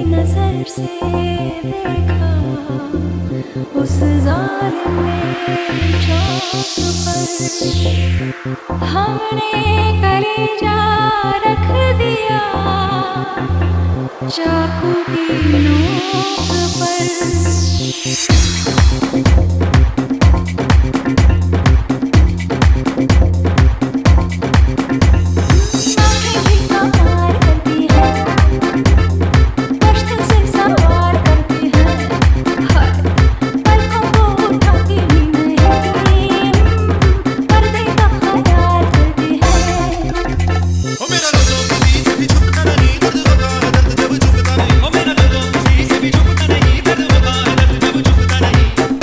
नजर से देखा उस जालिम ने चौक पर हमने कलेजा रख दिया चाकू की नोक पर।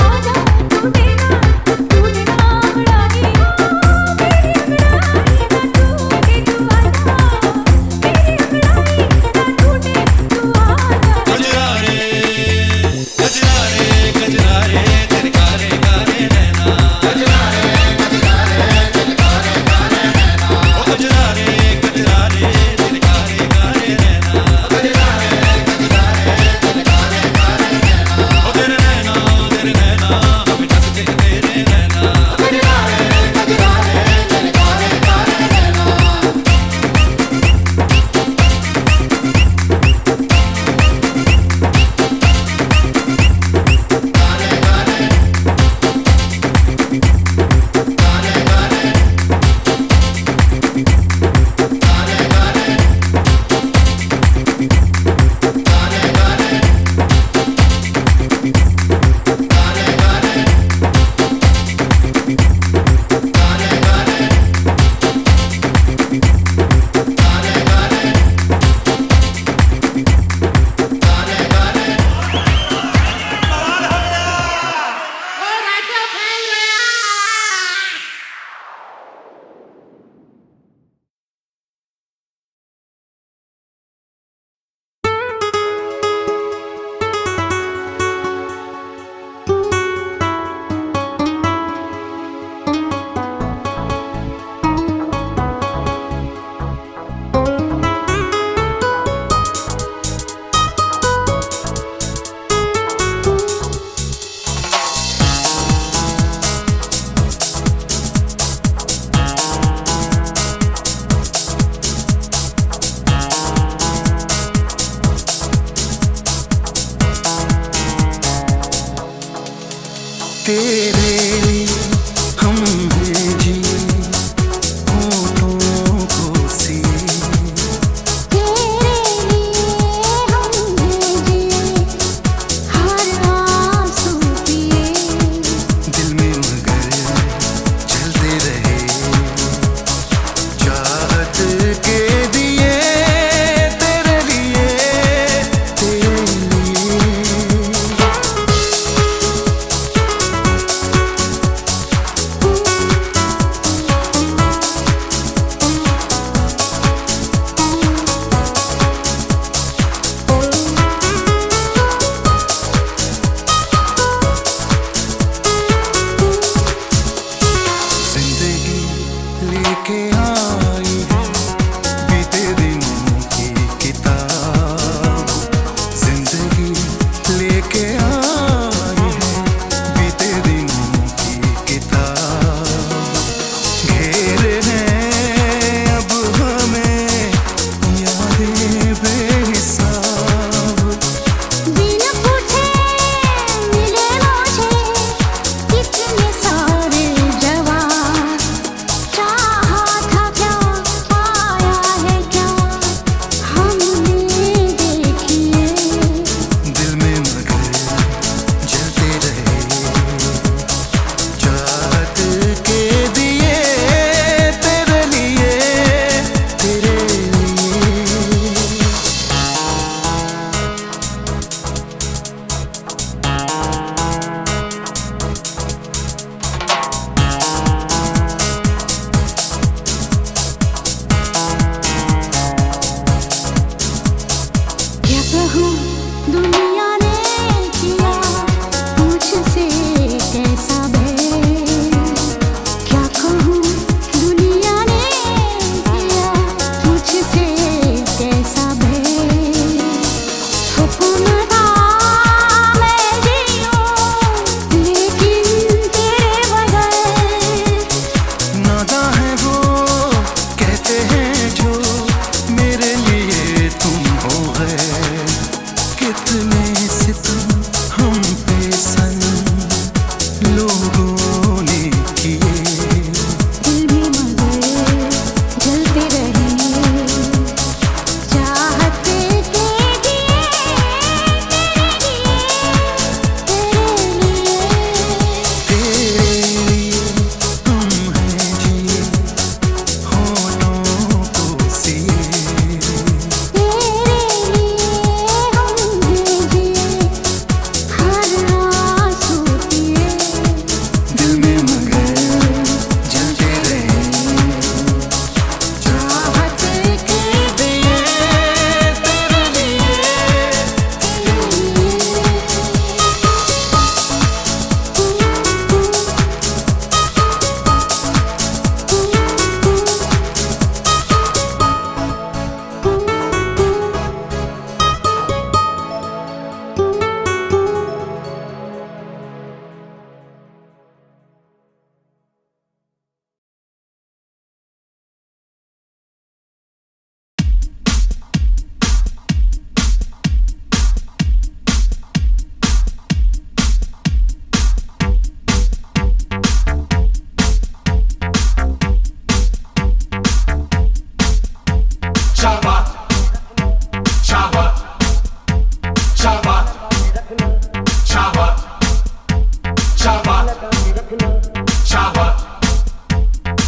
आजा तेरे लिए हम हैं जिए होठों को सिए, तेरे लिए हम जिए हर आंसू पिए, दिल में मगर चलते रहे चाहत के दिए तेरे लिए, तेरे लिए। जिंदगी लेके आई है बीते दिनों की किताब, जिंदगी लेके आई है बीते दिनों की किताब, घेरे हैं अब हमें यादें बेहिसाब, बिन पूछे मिले मुझे कितने सारे जवाब, चाहा था क्या पाया है क्या हमने देखिए, दिल में मगर जलते रहे चाहत के दिए तेरे लिए, तेरे लिए। क्या कहूँ दुनिया ने किया मुझसे कैसा बैर, क्या कहूँ दुनिया ने किया मुझसे कैसा बैर, हुक्म था मैं जियूं लेकिन तेरे बगैर, नादा है वो कहते हैं जो मेरे लिए तुम हो गए, कितने सितम हम पे सनम लोगों ने किए, दिल भी मगर जलते रहे चाहत के दिए तेरे लिए, तेरे लिए हम हैं जिए होठों को सिए, तेरे लिए हम जिए हर आंसू पिए, दिल में मगर जलते रहे चाहत के दिए तेरे लिए, तेरे लिए। Shabat, Shabat, Shabat, Shabat, Shabat, Shabat,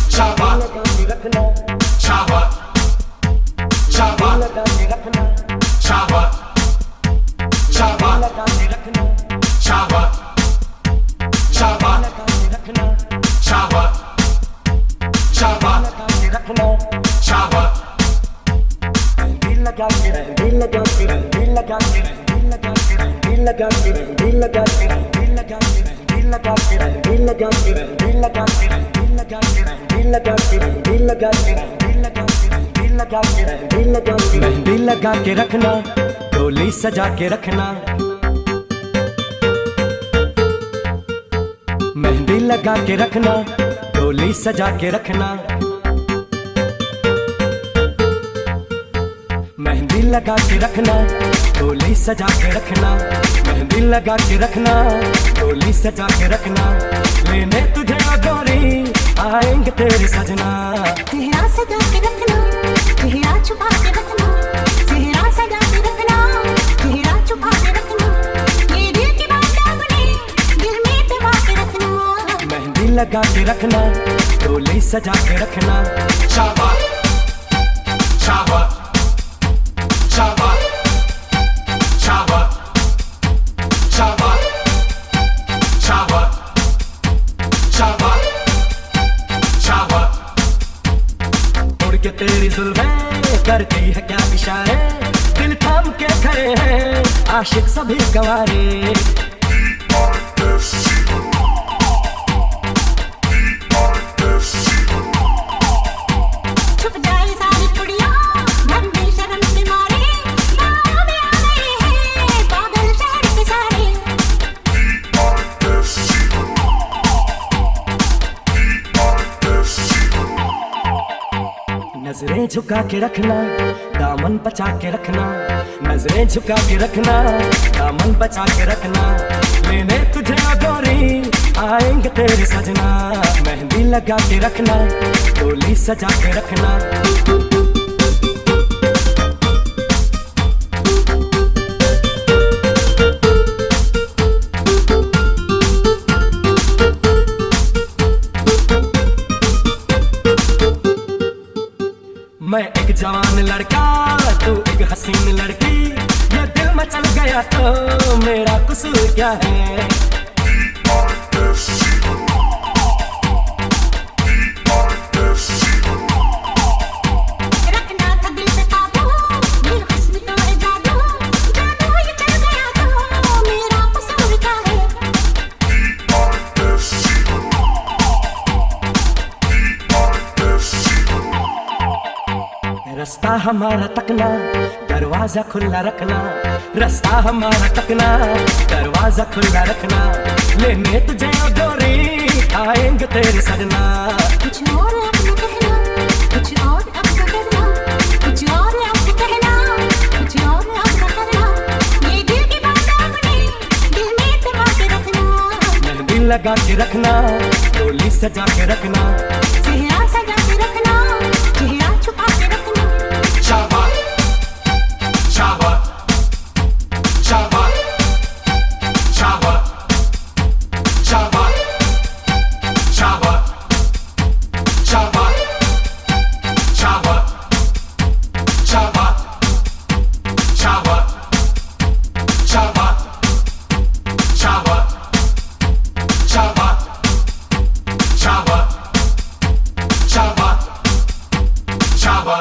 Shabat, Shabat, Shabat, Shabat, Shabat, Shabat, Shabat, Shabat, Shabat, Shabat. Mehndi लगा के रखना, डोली सजा के रखना, मेहंदी लगा के रखना, डोली सजा के रखना, मेहंदी लगा के रखना, डोली सजा के रखना, मेहंदी लगा के रखना, डोली सजा के रखना, लेने तुझे गोरी आएंगे तेरे सजना। चेहरा सजा के रखना, चेहरा छुपा के रखना, चेहरा सजा के रखना, चेहरा छुपा के रखना, ये दिल की बात अपने दिल में दबा के रखना। मेहंदी लगा के रखना, डोली सजा के रखना। Chava, chava, chava, chava, chava, chava, chava, chava. उड़ के तेरी जुल्फें करती है क्या इशारे, दिल थाम के खड़े हैं आशिक सभी गवारे। छुप जाए सारी कुड़ियां मन में शर्म के मारे, गाँव में आ गए हैं पागल शहर के सारे। नजरें झुका के रखना, दामन बचा के रखना, नजरें झुका के रखना, दामन बचा के रखना, लेने तुझे गोरी आएंगे तेरे सजना। मेहंदी लगा के रखना, डोली सजा के रखना। मैं एक जवान लड़का, तू एक हसीन लड़की, ये दिल में चल गया तो मेरा कसूर क्या है। रखना था दिल पे काबू, दिल हुस्न का है जादू, जादू ये चल गया तो मेरा कसूर क्या है। रास्ता हमारा तकना, दरवाजा खुला रखना, रास्ता हमारा तकना, दरवाजा खुला रखना, लेने तुझे गोरी आएंगे तेरे सजना। कुछ और अपना कहना, कुछ और अपना करना, कुछ और अपना कहना, कुछ और अपना करना, ये दिल की बात अपने दिल में दबा के रखना। मेहंदी लगा के रखना, डोली सजा के रखना। चेहरा सजा के रखना, चेहरा छुपा के रखना। Chava, chava, chava, chava, chava, chava, chava, chava, chava, chava, chava, chava, chava, chava, chava, chava.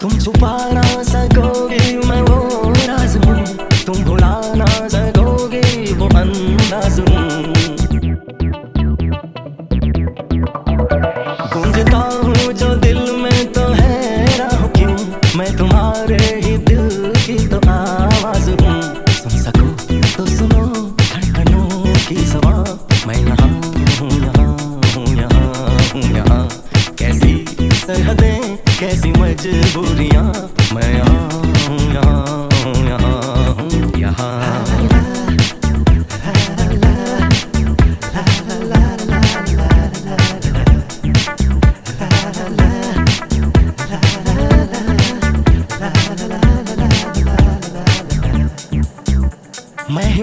तुम छुपा ना सकोगी मैं वो कैसी मजबूरियां, मैं यहाँ हूँ, यहाँ हूँ, यहाँ हूँ, यहाँ।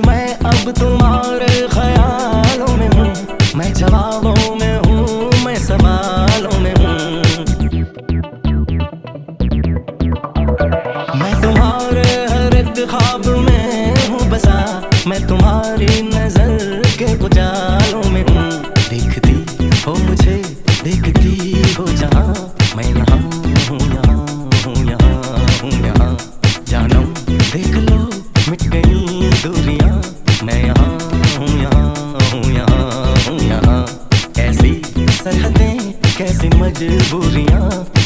मैं अब तुम्हारे ख्यालों में हूँ, मैं जवाबों में हूँ, मैं सवालों में हूँ। मैं तुम्हारे हर एक ख्वाब में हूँ बसा, मैं तुम्हारी नजर के उजालों में हूँ। देखती हो मुझे, देखती हो जहाँ, मैं यहाँ हूँ, यहाँ हूँ, यहाँ हूँ, यहाँ। जानम देख लो मिट गई दूरियां, मैं यहाँ हूँ, यहाँ हूँ, यहाँ हूँ, यहाँ। ऐसी सरहदें कैसी मजबूरियां,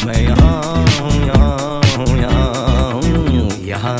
मैं यहाँ हूँ, यहाँ हूँ, यहाँ हूँ, यहाँ।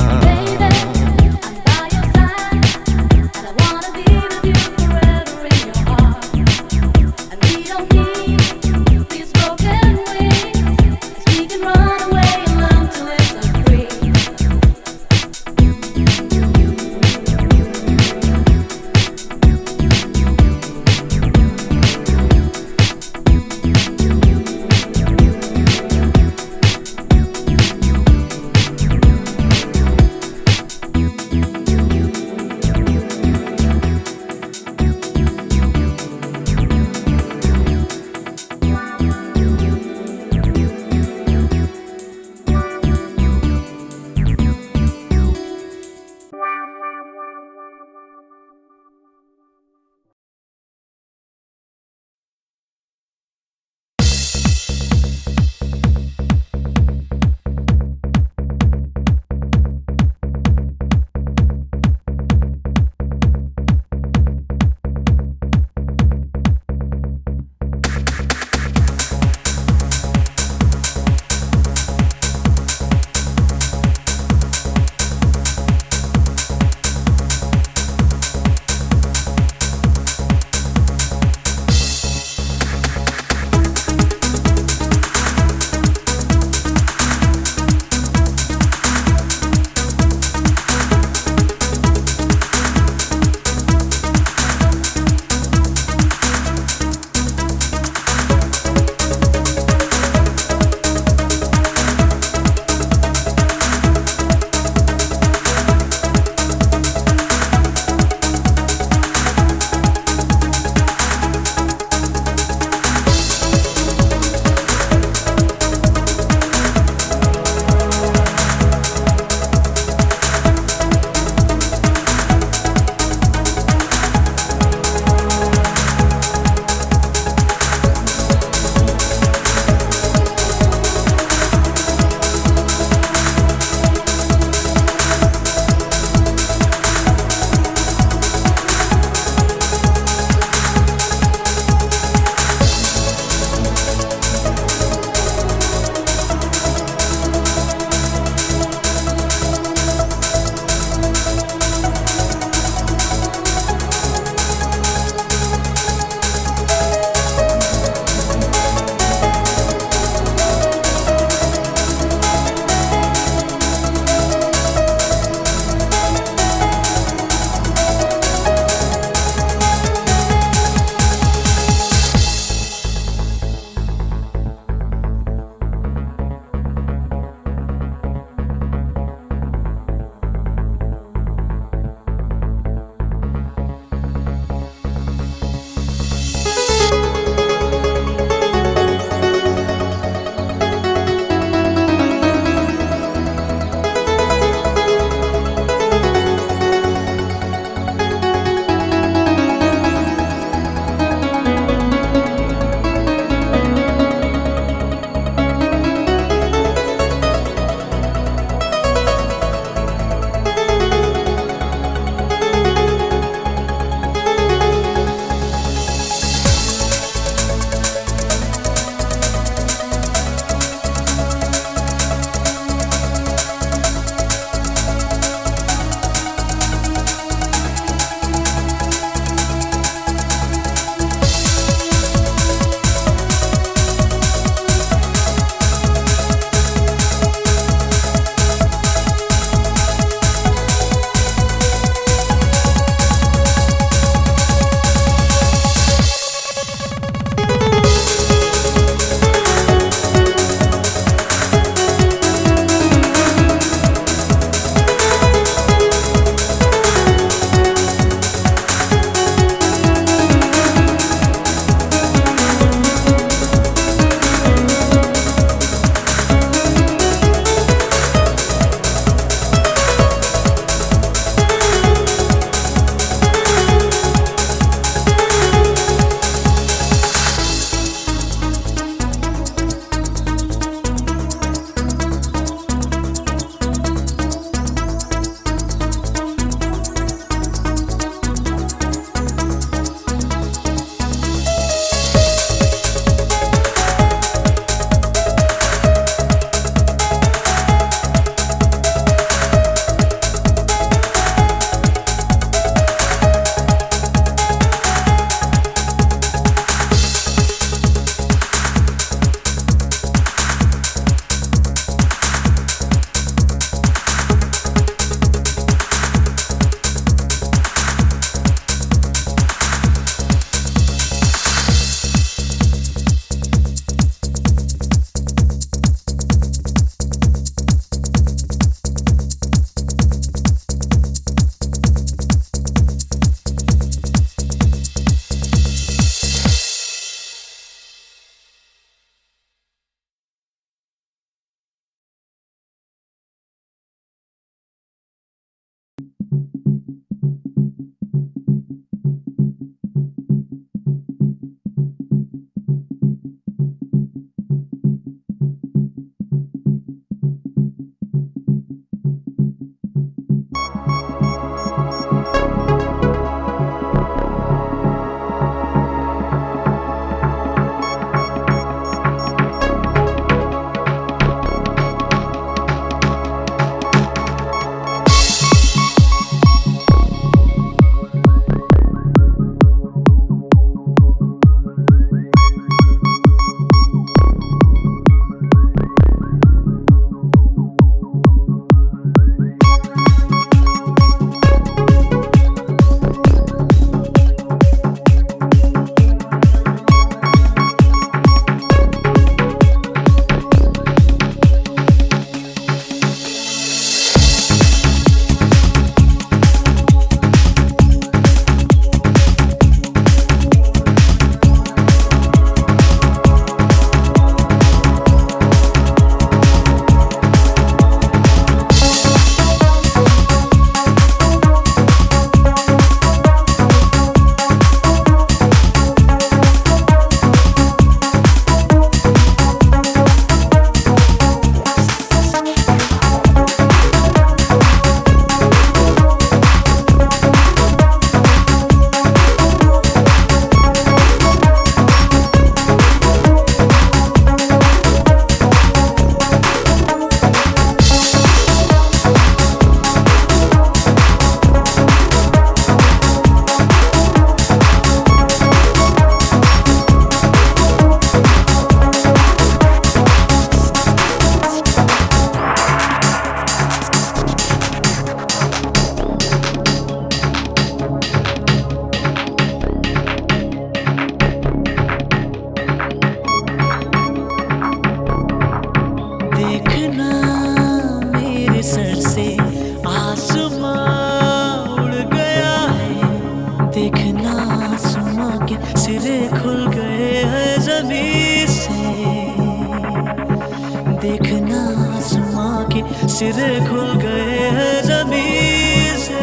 के सिरे खुल गए हैं जमीन से।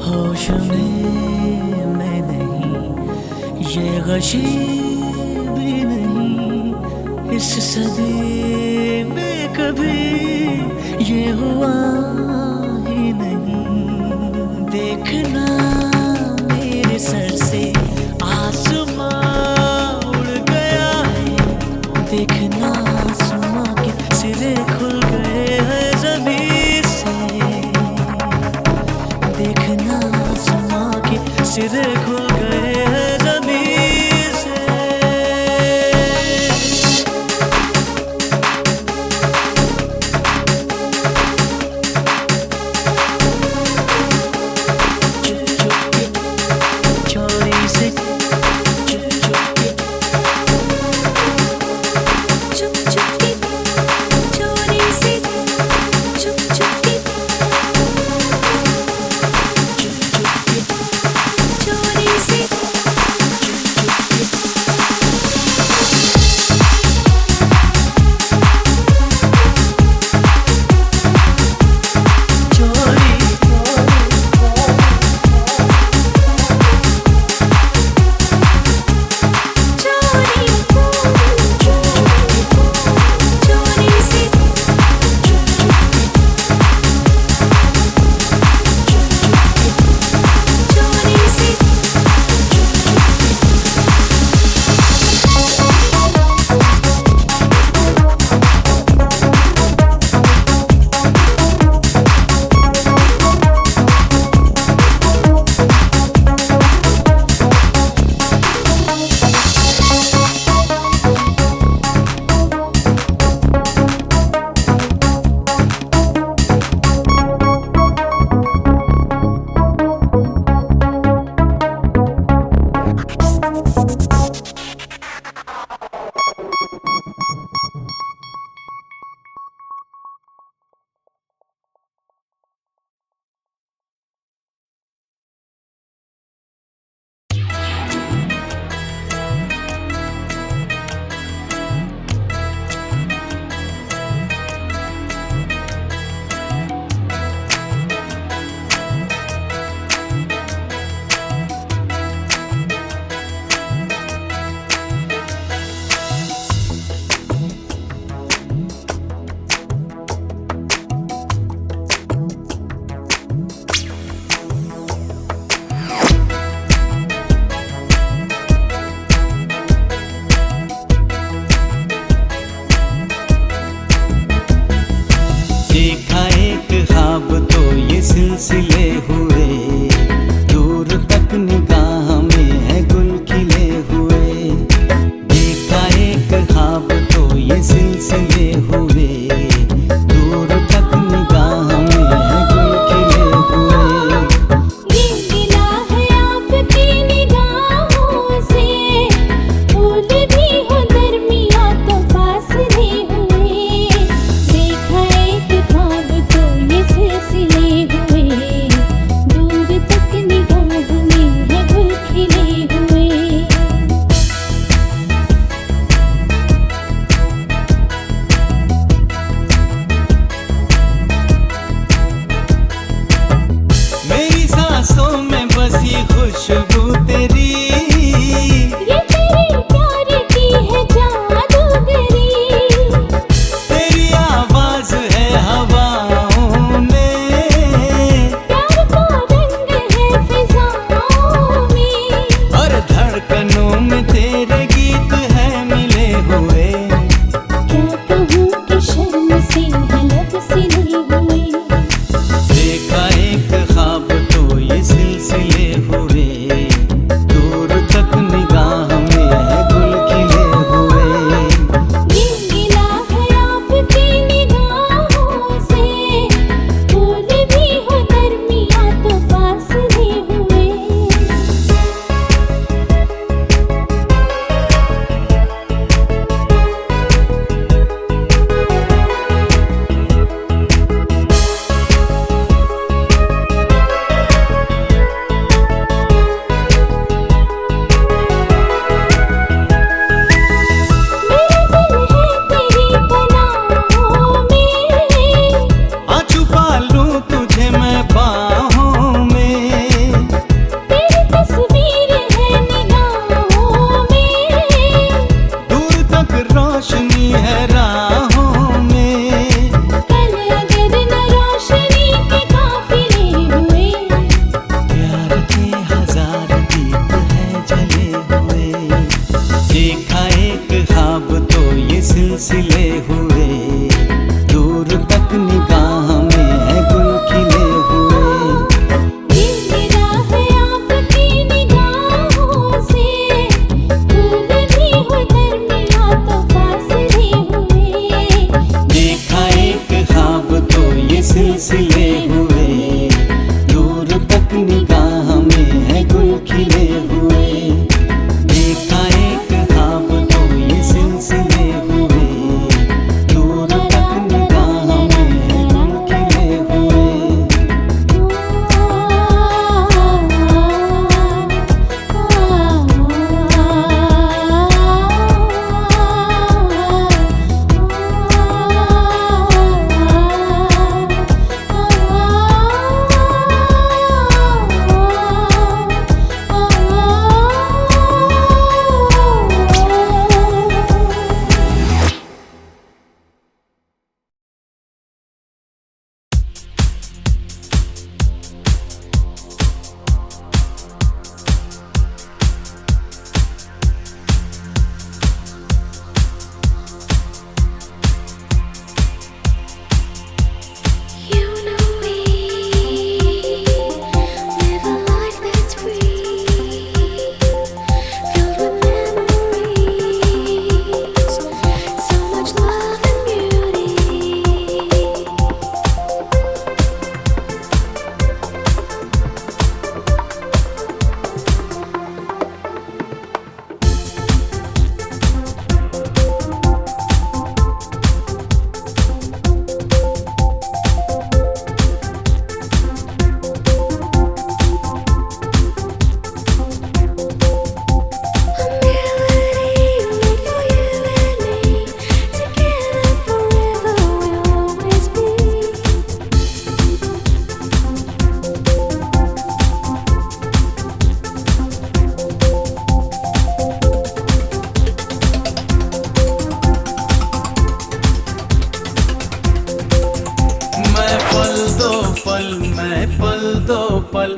होश में मैं नहीं, ये गशी भी नहीं, इस सदी में कभी ये हुआ ही नहीं। देखना मेरे सर से आसमां उड़ गया है, देखना आसमां के सिरे खुल गए हैं जमीन से। देखना आसमां के सिरे खुल गए हैं जमीन से। चुप चुप के चोरी से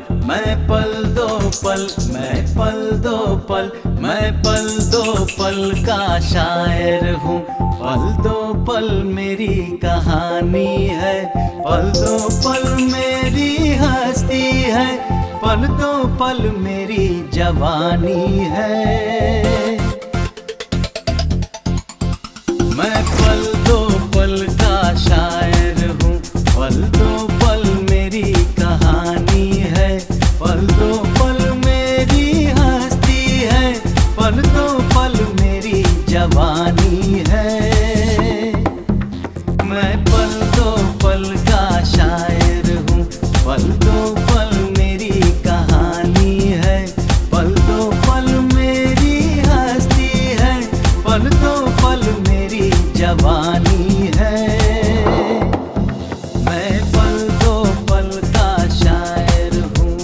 मैं पल दो पल, मैं पल दो पल, मैं पल दो पल का शायर हूँ। पल दो पल मेरी कहानी है, पल दो पल मेरी हस्ती है, पल दो पल मेरी जवानी है। मैं पल दो पल का शायर हूँ, पल दो पल मेरी कहानी है, पल दो पल मेरी हस्ती है, पल दो पल मेरी जवानी है। मैं पल दो पल का शायर हूँ, पल दो पल मेरी कहानी है, पल दो पल मेरी हस्ती है, पल दो पल मेरी जवानी है। मैं पल दो पल का शायर हूँ।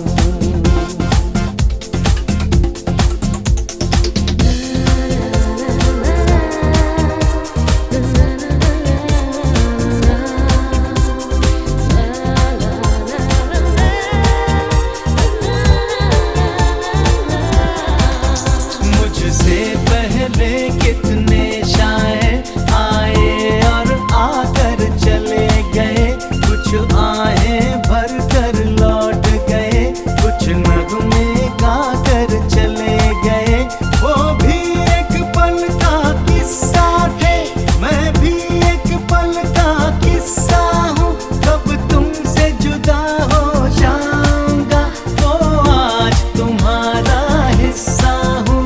मुझसे पहले कितने शायर आए और आकर चले गए, कुछ आए भर कर लौट गए, कुछ नगमे गा कर चले गए। वो भी एक पल का किस्सा थे, मैं भी एक पल का किस्सा हूँ। कब तुमसे जुदा हो जाऊंगा तो आज तुम्हारा हिस्सा हूँ।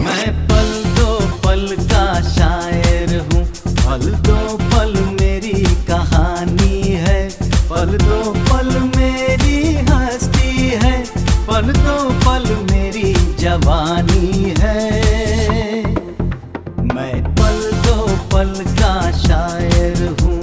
मैं पल दो पल का शायर हूँ, पल दो पल मेरी कहानी है, पल दो पल मेरी हस्ती है, पल दो पल मेरी जवानी है। मैं पल दो पल का शायर हूँ।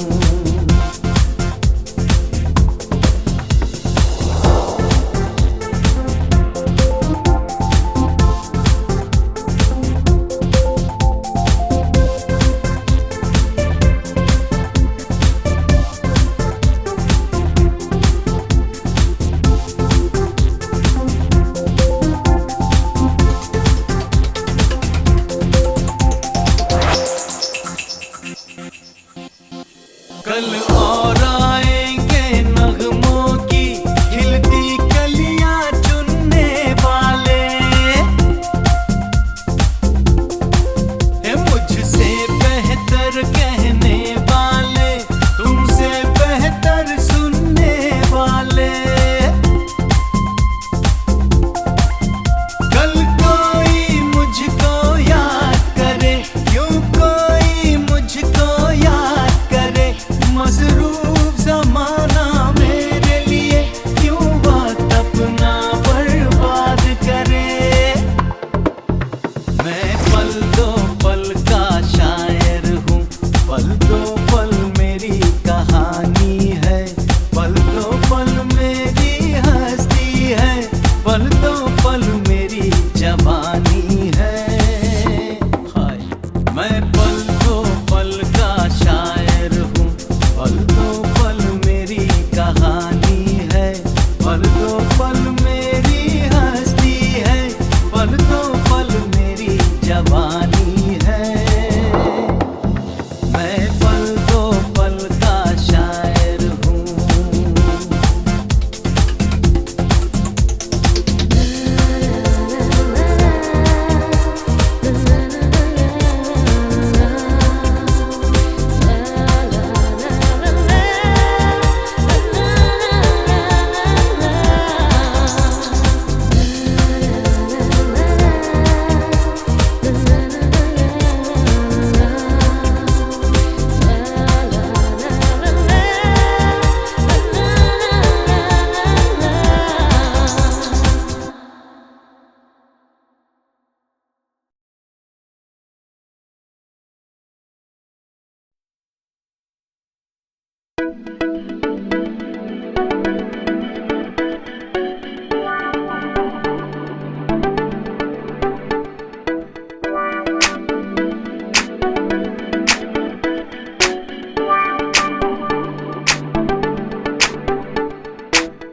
कल और आएंगे नगमों की खिलती कलियां चुनने वाले, मुझसे बेहतर कहने वाले, तुमसे बेहतर सुनने वाले। कल कोई मुझको याद करे, यूं कोई मुझको याद करे, मसरूफ ज़माना मेरे लिए क्यों वक्त अपना बर्बाद करे। मैं पल दो पल का शायर हूँ, पल दो पल मेरी कहानी है, पल दो पल मेरी हस्ती है, पल दो पल मेरी जवानी है। हाय मैं पल दो पल का शायर हूँ, पल दो पल मेरी कहानी है, पल दो पल मेरी हस्ती है, पल दो पल मेरी जवानी है। मैं पल दो पल का शायर हूँ।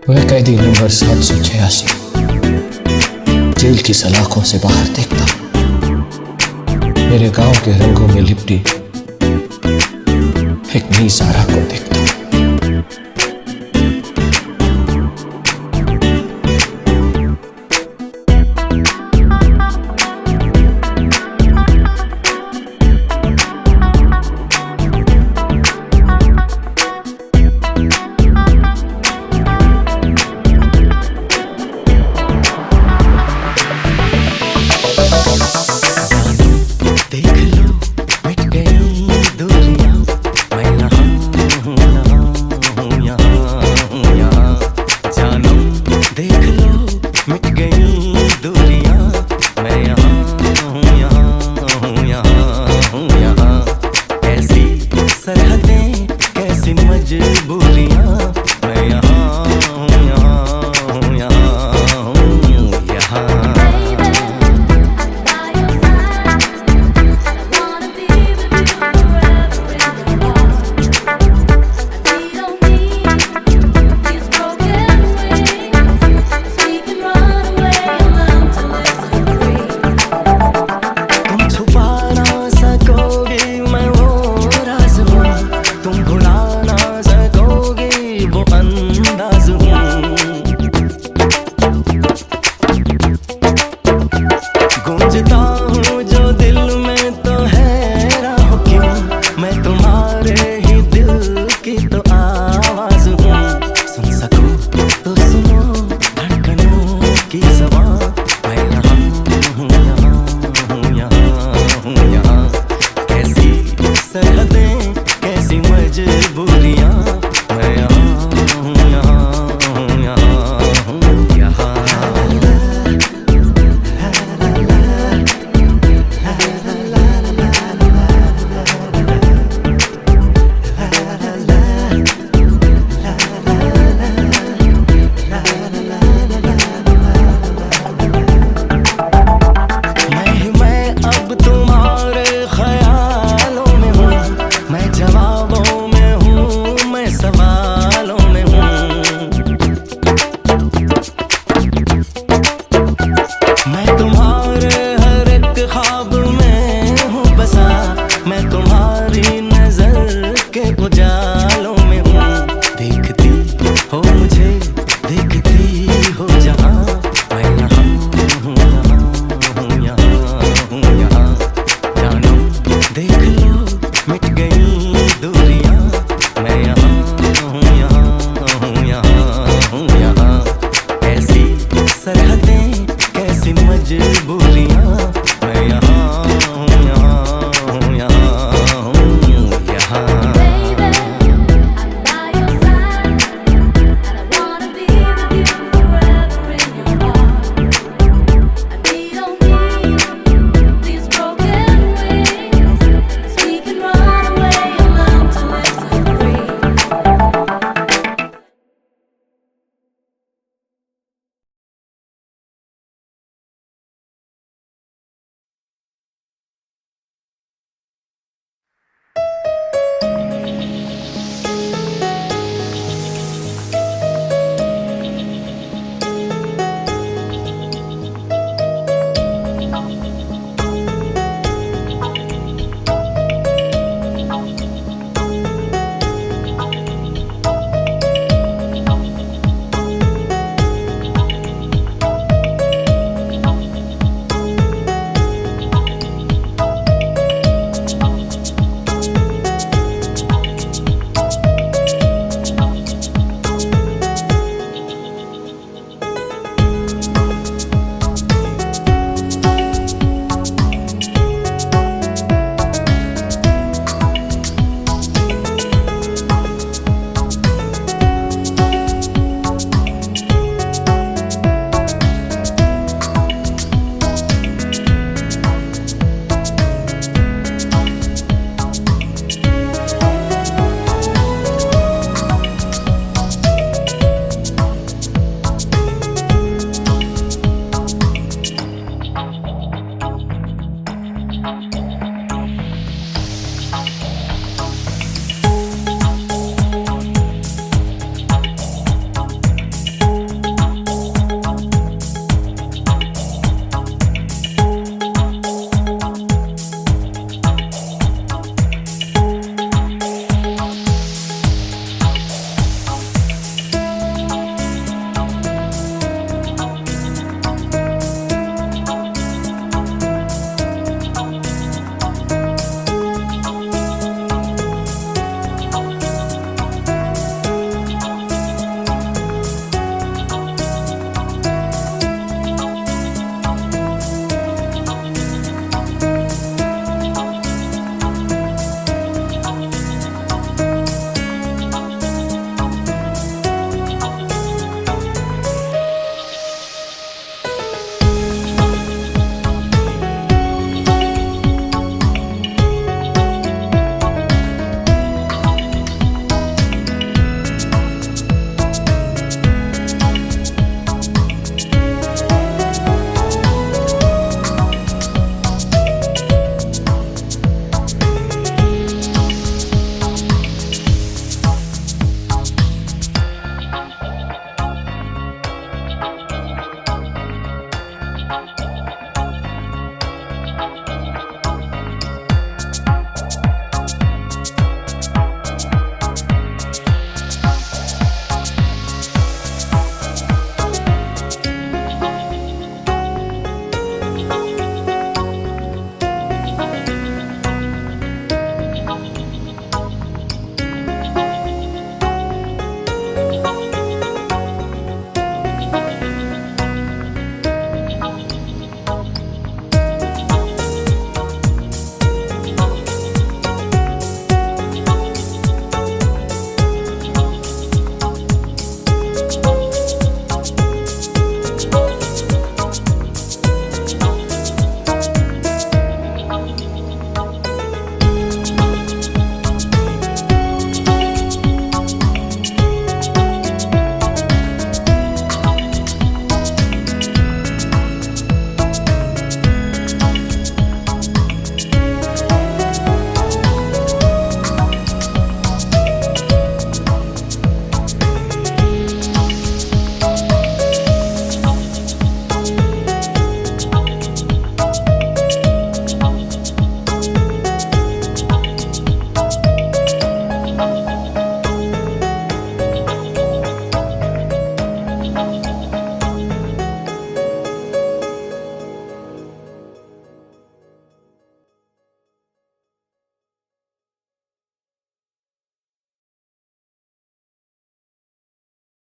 वह कैदी नंबर 786 जेल की सलाखों से बाहर देखता हूं, मेरे गांव के रंगों में लिपटी एक नई सारा को देखता हूं। गूंजता हूँ